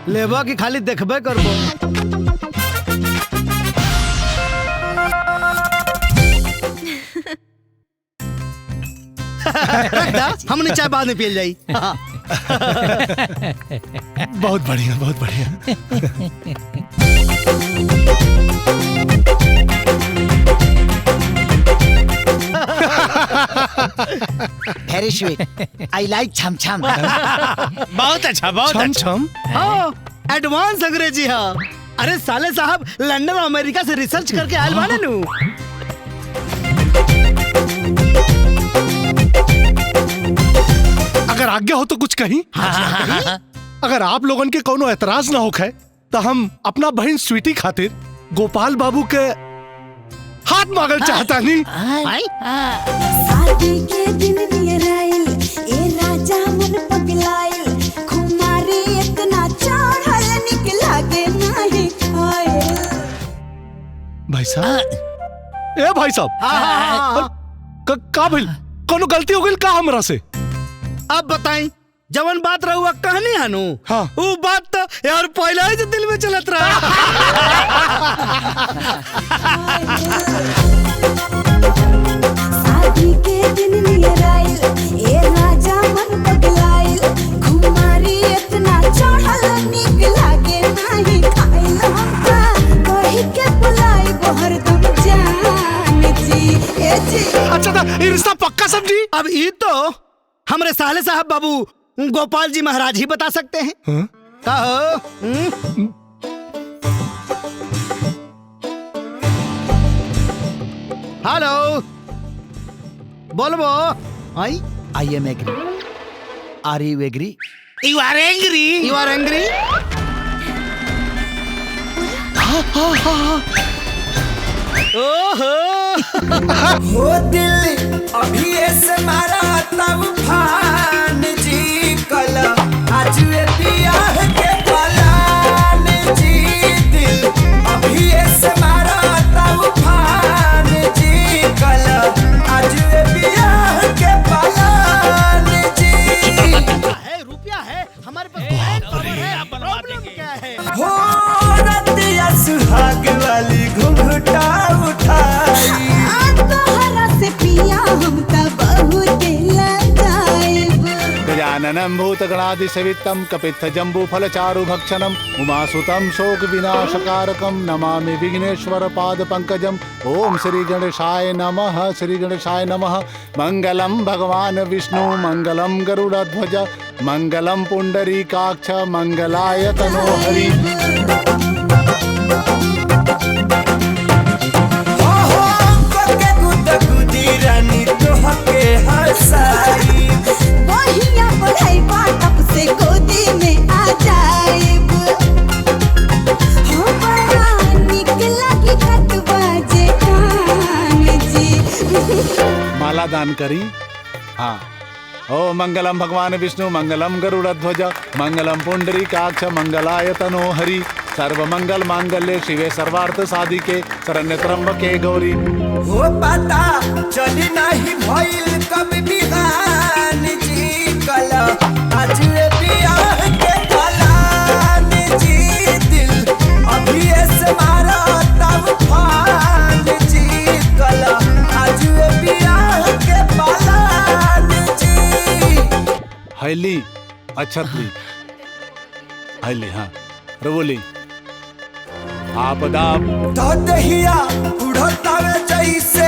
लेबा की खाली देखबे करबो। हमने चाय बाद में पियल जाई। बहुत बढ़िया, बहुत बढ़िया। वेरी स्वीट, आई लाइक छम छम। बहुत अच्छा, बहुत अच्छा। हाँ, एडवांस अंग्रेजी है। अरे साले साहब लंदन और अमेरिका से रिसर्च करके आयल बाने नु। अगर आज्ञा हो तो कुछ कहीं। अगर आप लोगन के कोनो एतराज ना होखे तो हम अपना बहन स्वीटी खातिर गोपाल बाबू के हाथ मांगल चाहता नहीं। शादी के दिन नियर आइल, ए राजा मन पगलाइल, खुमारी इतना चढ़ल निक लागे नहीं खाइल। भाई साहब, ए भाई साहब, का भइल? कोनो गलती हो गई का हमरा से? अब बताई, जवन बात रहुआ कहनी हनु, हाँ। वो बात तो यार पहले ही से दिल में चलत रहा। शादी के दिन नियर आइल, ए राजा मन पगलाइल, खुमारी इतना चढ़ल निक लागे नहीं खाइल। हमका कहि के बुलाई गोहर तुम जान जी, ए जी। अच्छा था, ये रिश्ता पक्का समझी? अब ये तो हमारे साले साहब बाबू गोपाल जी महाराज ही बता सकते हैं। कहो। हेलो, बोलबो। I am agree. Are you agree? You are angry. You are angry. ओहो। हो दिल अभी ऐसे मारा तब फान जी कल आज वे बियाह के पलान जी। दिल अभी ऐसे मारा तब फान जी कल आज वे बियाह के पलान जी। रुपया है हमारे पास, प्रॉब्लम क्या है? हो रतिया सुहाग वाली घुंघटा उठाई, तोहरा से पिया हम तब बहुत लजाइब। गजाननं भूतगणाधिसेवितं कपित्थजम्बूफलचारुभक्षणम् उमासुतं शोकविनाशकारकं नमामि विघ्नेश्वरपादपङ्कजम्। ओम श्री गणेशाय नमः, श्री गणेशाय नमः। मंगलम भगवान विष्णु, मंगलम गरुड़ध्वज, मंगलम पुंडरीकाक्ष, मंगलाय तनोहरि। बढ़िया पढ़ाई बाटप से गोदी में आ जाइब। हो बड़ा निक लगी खटवा जे कान जी। माला दान करी। हाँ। ओ मंगलम भगवान विष्णु, मंगलम गरुड़ध्वज, मंगलम पुंडरीकाक्ष, मंगलाय तनोहरि। सर्वमंगल मांगल्ये शिवे सर्वार्थ साधिके, शरण्य त्र्यंबके गौरी। हो पता चली नहीं भइल कब बिहान जी कल आज वे बियाह के पलान जी। दिल अभी ऐसे मारा तब फान जी कल आज वे बियाह के पलान जी। हैली अच्छतली हैली। हाँ रवोली आपदा तो दहिया उड़तावे जैसे